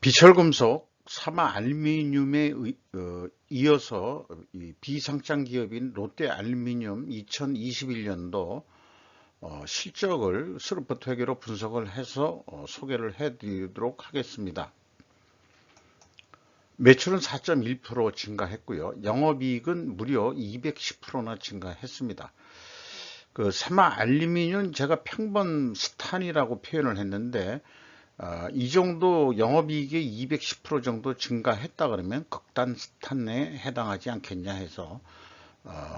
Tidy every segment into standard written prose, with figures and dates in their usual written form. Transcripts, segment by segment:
비철금속, 사마알루미늄에 이어서 이 비상장 기업인 롯데알루미늄 2021년도 실적을 스루프트회계로 분석을 해서 소개를 해드리도록 하겠습니다. 매출은 4.1% 증가했고요. 영업이익은 무려 210%나 증가했습니다. 그 사마알루미늄 제가 평범 스탄이라고 표현을 했는데 이 정도 영업이익이 210% 정도 증가했다 그러면 극단 스탄에 해당하지 않겠냐 해서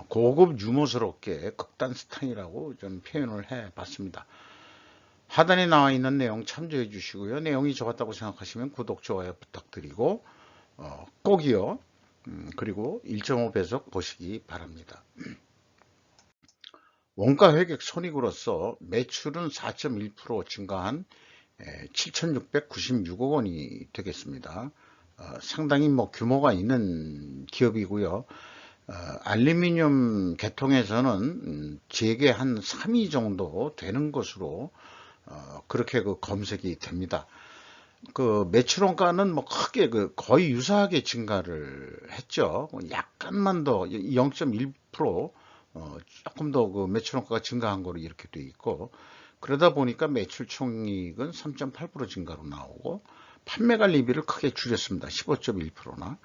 고급 유머스럽게 극단 스탄이라고 좀 표현을 해 봤습니다. 하단에 나와 있는 내용 참조해 주시고요. 내용이 좋았다고 생각하시면 구독, 좋아요 부탁드리고 꼭이요. 그리고 1.5배속 보시기 바랍니다. 원가 회계 손익으로서 매출은 4.1% 증가한 7,696억 원이 되겠습니다. 상당히 규모가 있는 기업이고요. 알루미늄 계통에서는 재계 한 3위 정도 되는 것으로 그렇게 검색이 됩니다. 그 매출원가는 크게 거의 유사하게 증가를 했죠. 약간만 더 0.1% 조금 더 매출원가가 증가한 거로 이렇게 돼 있고, 그러다 보니까 매출 총이익은 3.8% 증가로 나오고 판매 관리비를 크게 줄였습니다. 15.1%나.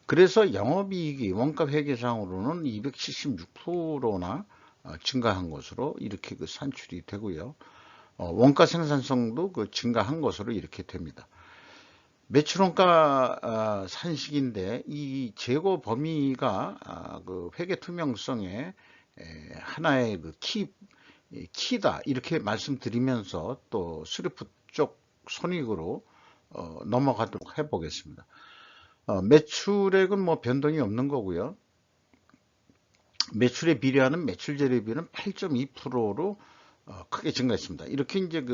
그래서 영업이익이 원가 회계상으로는 276%나 증가한 것으로 이렇게 산출이 되고요. 원가 생산성도 증가한 것으로 이렇게 됩니다. 매출원가 산식인데 이 재고 범위가 회계 투명성의 하나의 키다 이렇게 말씀드리면서 또 수리프 쪽 손익으로 넘어가도록 해보겠습니다. 매출액은 변동이 없는 거고요. 매출에 비례하는 매출 재료비는 8.2%로 크게 증가했습니다. 이렇게 이제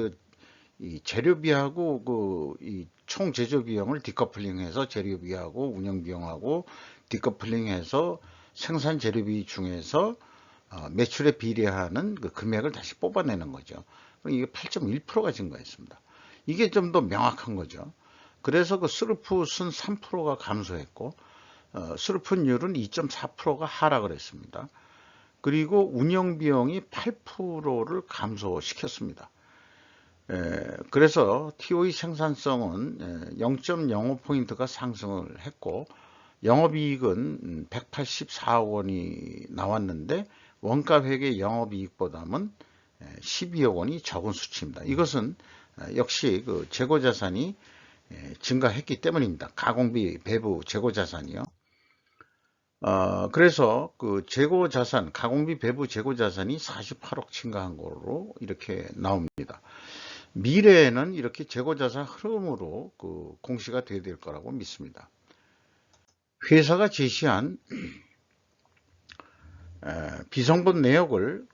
이 재료비하고 이 총 제조 비용을 디커플링해서 재료비하고 운영 비용하고 디커플링해서 생산 재료비 중에서 매출에 비례하는 금액을 다시 뽑아내는 거죠. 이게 8.1%가 증가했습니다. 이게 좀 더 명확한 거죠. 그래서 스루풋은 3%가 감소했고 스루풋율은 2.4%가 하락을 했습니다. 그리고 운영 비용이 8%를 감소시켰습니다. 그래서 TOE 생산성은 0.05포인트가 상승을 했고 영업이익은 184억 원이 나왔는데 원가회계 영업이익보다는 12억 원이 적은 수치입니다. 이것은 역시 재고자산이 증가했기 때문입니다. 가공비, 배부, 재고자산이요. 그래서 재고자산, 가공비, 배부, 재고자산이 48억 증가한 거로 이렇게 나옵니다. 미래에는 이렇게 재고자산 흐름으로 공시가 돼야 될 거라고 믿습니다. 회사가 제시한 비성분 내역을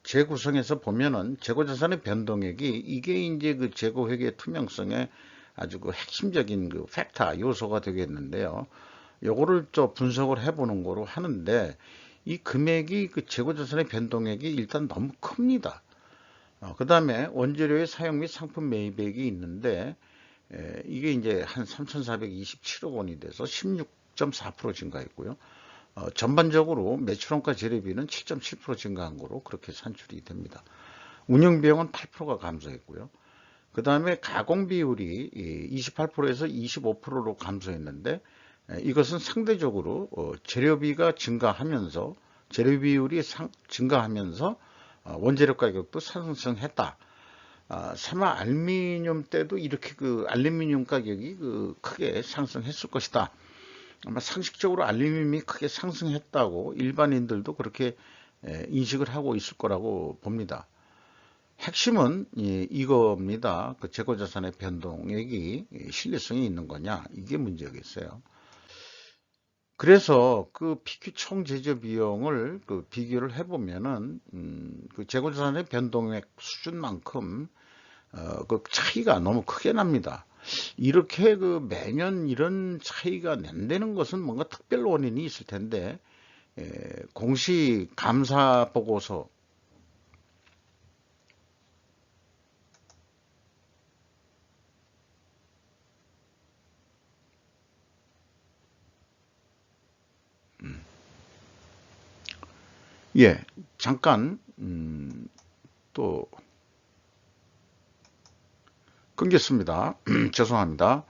재구성해서 보면은 재고자산의 변동액이 이게 이제 재고회계 투명성의 아주 핵심적인 팩터 요소가 되겠는데요. 요거를 좀 분석을 해보는 거로 하는데 이 금액이 재고자산의 변동액이 일단 너무 큽니다. 그 다음에 원재료의 사용 및 상품 매입액이 있는데 이게 이제 한 3,427억 원이 돼서 16.4% 증가했고요. 전반적으로 매출원가 재료비는 7.7% 증가한 거로 그렇게 산출이 됩니다. 운영비용은 8%가 감소했고요. 그 다음에 가공비율이 28%에서 25%로 감소했는데 이것은 상대적으로 재료비가 증가하면서 재료비율이 증가하면서 원재료 가격도 상승했다. 사마알루미늄 때도 이렇게 알루미늄 가격이 크게 상승했을 것이다. 아마 상식적으로 알루미늄이 크게 상승했다고 일반인들도 그렇게 인식을 하고 있을 거라고 봅니다. 핵심은 이겁니다. 재고자산의 변동액이 신뢰성이 있는 거냐 이게 문제겠어요. 그래서 PQ 총 제조 비용을 비교를 해보면은 재고자산의 변동액 수준만큼 차이가 너무 크게 납니다. 이렇게 매년 이런 차이가 난다는 것은 뭔가 특별 원인이 있을 텐데 공시 감사 보고서 예, 잠깐 또 끊겼습니다. 죄송합니다.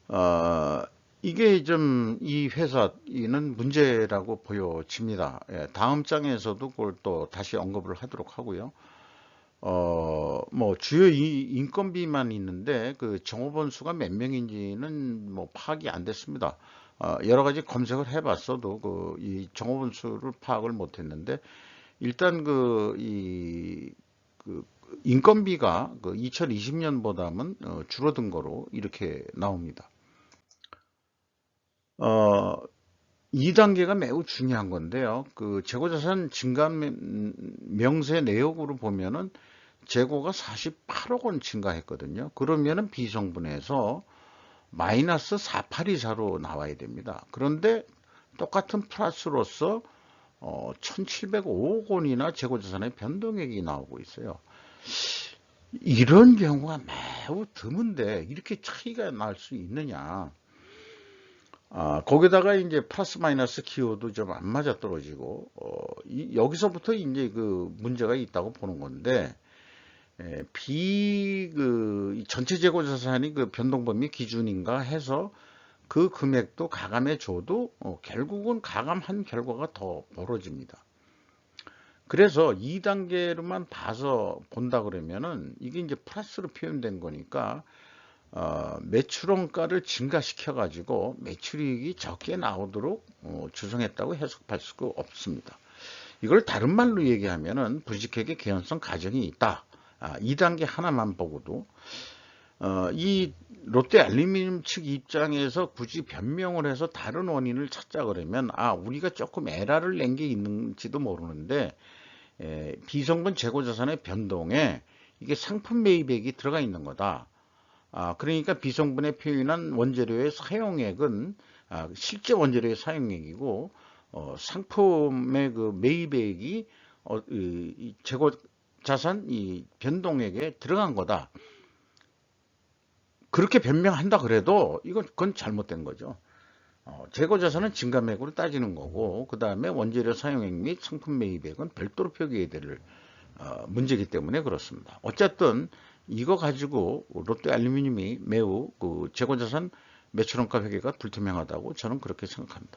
어, 이게 좀 이 회사는 문제라고 보여집니다. 예, 다음 장에서도 그걸 또 다시 언급을 하도록 하고요. 뭐 주요 인건비만 있는데 그 종업원 수가 몇 명인지는 뭐 파악이 안 됐습니다. 여러 가지 검색을 해봤어도 그 이 종업원 수를 파악을 못했는데 일단 그 인건비가 그 2020년보다는 줄어든 거로 이렇게 나옵니다. 어, 2단계가 매우 중요한 건데요. 그 재고자산 증가 명세 내역으로 보면은 재고가 48억 원 증가했거든요. 그러면은 비성분해서 마이너스 4824로 나와야 됩니다. 그런데 똑같은 플러스로서 1705억 원이나 재고자산의 변동액이 나오고 있어요. 이런 경우가 매우 드문데 이렇게 차이가 날 수 있느냐. 거기다가 이제 플러스 마이너스 기호도 좀 안 맞아 떨어지고, 여기서부터 이제 그 문제가 있다고 보는 건데, 전체 재고 자산이 그 변동 범위 기준인가 해서 그 금액도 가감해 줘도, 결국은 가감한 결과가 더 벌어집니다. 그래서 2단계로만 봐서 본다 그러면은 이게 이제 플러스로 표현된 거니까, 매출원가를 증가시켜 가지고 매출이익이 적게 나오도록 조정했다고 해석할 수가 없습니다. 이걸 다른 말로 얘기하면은 부직회계 개연성 가정이 있다. 2단계 하나만 보고도 이 롯데 알루미늄 측 입장에서 굳이 변명을 해서 다른 원인을 찾자 그러면 우리가 조금 에러를 낸 게 있는지도 모르는데 비성분 재고자산의 변동에 이게 상품 매입액이 들어가 있는 거다. 그러니까 비성분에 표현한 원재료의 사용액은 실제 원재료의 사용액이고 상품의 그 매입액이 이 재고 자산 이 변동액에 들어간 거다. 그렇게 변명한다 그래도 그건 잘못된 거죠. 재고 자산은 증감액으로 따지는 거고 그 다음에 원재료 사용액 및 상품 매입액은 별도로 표기해야 될 문제이기 때문에 그렇습니다. 어쨌든 이거 가지고 롯데 알루미늄이 매우 그 재고자산 매출원가 회계가 불투명하다고 저는 그렇게 생각합니다.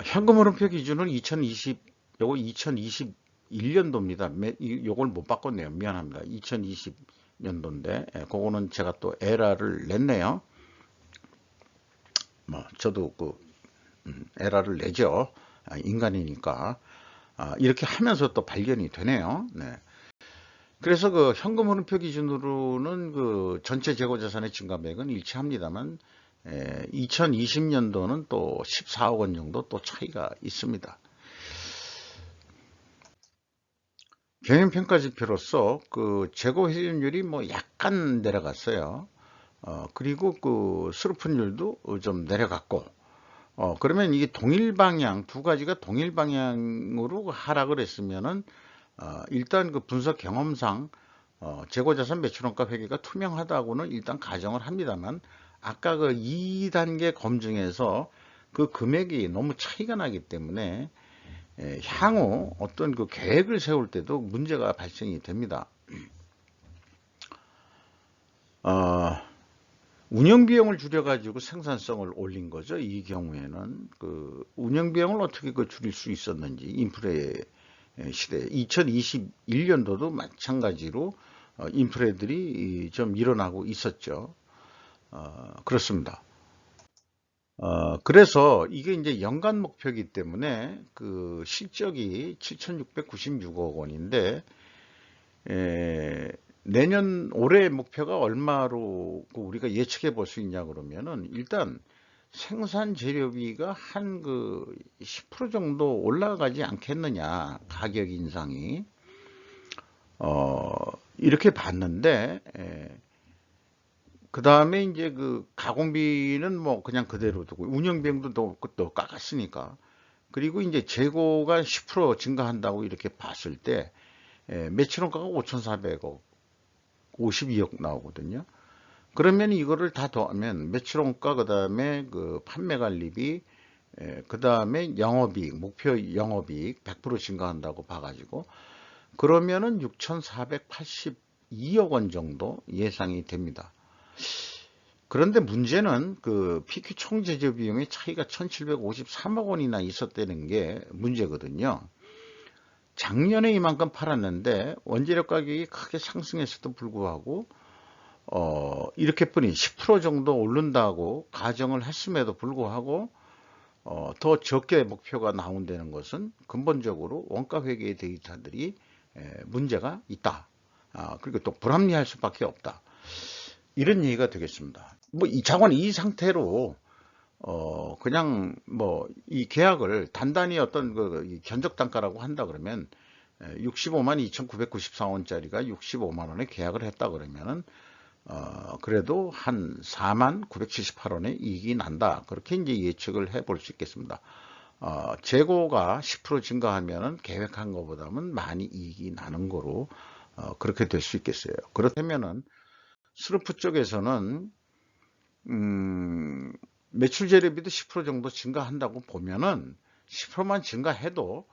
현금 흐름표 기준은 2021년도입니다. 요걸 못 바꿨네요. 미안합니다. 2020년도인데 그거는 제가 또 에러를 냈네요. 뭐 저도 에러를 내죠. 인간이니까. 이렇게 하면서 또 발견이 되네요. 네. 그래서 그 현금 흐름표 기준으로는 그 전체 재고자산의 증가액은 일치합니다만 2020년도는 또 14억 원 정도 또 차이가 있습니다. 경영평가지표로서 그 재고 회전율이 뭐 약간 내려갔어요. 그리고 그 수르픈율도 좀 내려갔고, 그러면 이게 동일 방향, 두 가지가 동일 방향으로 하락을 했으면은, 일단 그 분석 경험상, 재고자산 매출원가 회계가 투명하다고는 일단 가정을 합니다만, 아까 그 2단계 검증에서 그 금액이 너무 차이가 나기 때문에, 향후 어떤 그 계획을 세울 때도 문제가 발생이 됩니다. 운영 비용을 줄여가지고 생산성을 올린 거죠. 이 경우에는 그 운영 비용을 어떻게 그 줄일 수 있었는지 인프레 시대 2021년도도 마찬가지로 인프레들이 좀 일어나고 있었죠. 그렇습니다. 그래서 이게 이제 연간 목표이기 때문에 그 실적이 7,696억 원인데 내년 올해 목표가 얼마로 우리가 예측해 볼 수 있냐 그러면은 일단 생산 재료비가 한 그 10% 정도 올라가지 않겠느냐 가격 인상이 이렇게 봤는데 그 다음에 이제 그 가공비는 뭐 그냥 그대로 두고 운영 비용도 또 깎았으니까 그리고 이제 재고가 10% 증가한다고 이렇게 봤을 때 매출원가가 5,400억 52억 나오거든요. 그러면 이거를 다 더하면 매출원가 그다음에 그 판매관리비 그 다음에 영업이익, 목표 영업이익 100% 증가한다고 봐가지고 그러면은 6,482억 원 정도 예상이 됩니다. 그런데 문제는 그 PQ 총 제조 비용의 차이가 1,753억 원이나 있었다는 게 문제거든요. 작년에 이만큼 팔았는데 원재료 가격이 크게 상승했어도 불구하고 이렇게뿐이 10% 정도 오른다고 가정을 했음에도 불구하고 더 적게 목표가 나온다는 것은 근본적으로 원가 회계 데이터들이 문제가 있다. 그리고 또 불합리할 수밖에 없다. 이런 얘기가 되겠습니다. 뭐 이 자관 이 상태로 그냥 뭐 이 계약을 단단히 어떤 그 견적 단가라고 한다 그러면 65만 2,994원짜리가 65만 원에 계약을 했다 그러면은 그래도 한 4만 978원의 이익이 난다. 그렇게 이제 예측을 해볼 수 있겠습니다. 재고가 10% 증가하면은 계획한 것보다는 많이 이익이 나는 거로 그렇게 될 수 있겠어요. 그렇다면은 스루프 쪽에서는 매출 재료비도 10% 정도 증가한다고 보면은 10%만 증가해도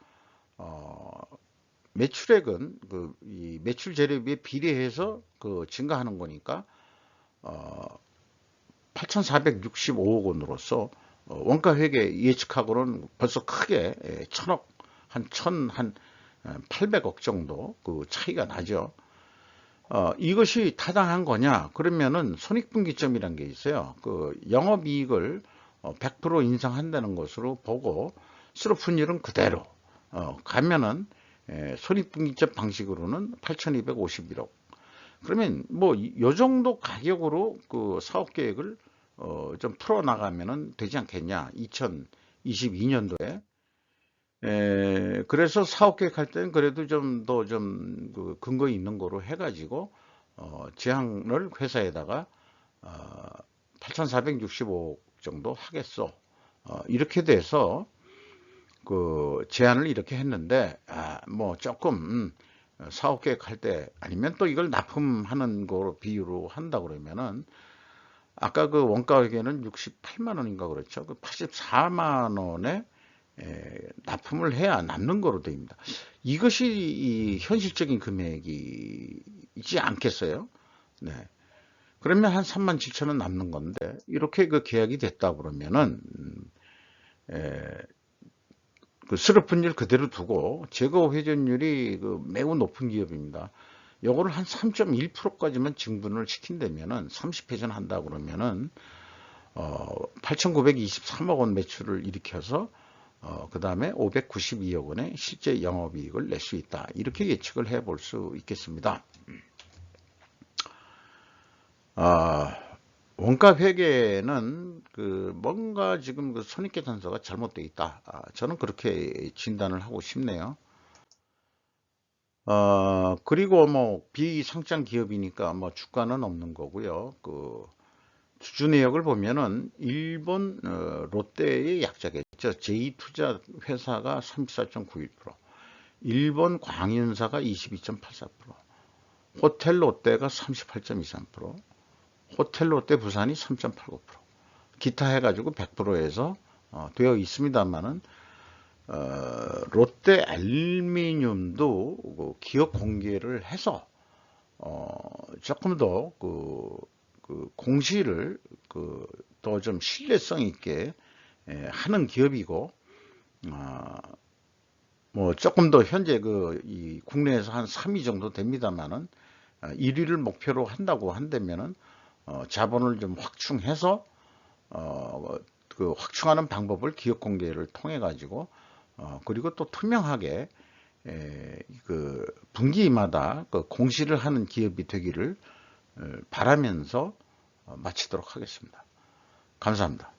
매출액은 이 매출 재료비에 비례해서 증가하는 거니까 8,465억 원으로서 원가 회계 예측하고는 벌써 크게 천억 한 800억 정도 그 차이가 나죠. 이것이 타당한 거냐? 그러면은 손익분기점이라는 게 있어요. 그 영업이익을 100% 인상한다는 것으로 보고 수로분율은 그대로 가면은 손익분기점 방식으로는 8,251억. 그러면 뭐 요 정도 가격으로 그 사업 계획을 좀 풀어 나가면은 되지 않겠냐? 2022년도에. 그래서 사업 계획할 때는 그래도 좀 더 좀 그 근거 있는 거로 해가지고 제안을 회사에다가 8,465억 정도 하겠어. 이렇게 돼서 그 제안을 이렇게 했는데 뭐 조금 사업 계획할 때 아니면 또 이걸 납품하는 거로 비유로 한다 그러면은 아까 그 원가 회계는 68만 원인가 그렇죠. 그 84만 원에 납품을 해야 남는 거로 됩니다. 이것이 이 현실적인 금액이지 않겠어요? 네. 그러면 한 3만 7천 원 남는 건데 이렇게 그 계약이 됐다 그러면은 그 수료분율 그대로 두고 재고 회전율이 그 매우 높은 기업입니다. 요거를 한 3.1%까지만 증분을 시킨다면은 30회전 한다 그러면은 8,923억 원 매출을 일으켜서 그 다음에 592억 원의 실제 영업이익을 낼 수 있다. 이렇게 예측을 해볼 수 있겠습니다. 원가 회계는 그 뭔가 지금 그 손익계산서가 잘못되어 있다. 저는 그렇게 진단을 하고 싶네요. 그리고 뭐 비상장 기업이니까 뭐 주가는 없는 거고요. 그 주주 내역을 보면은 일본 롯데의 약자겠죠. 제2투자회사가 34.91%, 일본 광윤사가 22.84%, 호텔 롯데가 38.23%, 호텔 롯데 부산이 3.89%, 기타 해가지고 100%에서 되어 있습니다만은 롯데 알루미늄도 기업 공개를 해서 조금 더 그 공시를 더 좀 신뢰성 있게 하는 기업이고 뭐 조금 더 현재 이 국내에서 한 3위 정도 됩니다만은 1위를 목표로 한다고 한다면은 자본을 좀 확충해서 그 확충하는 방법을 기업 공개를 통해 가지고 그리고 또 투명하게 그 분기마다 그 공시를 하는 기업이 되기를 바라면서 마치도록 하겠습니다. 감사합니다.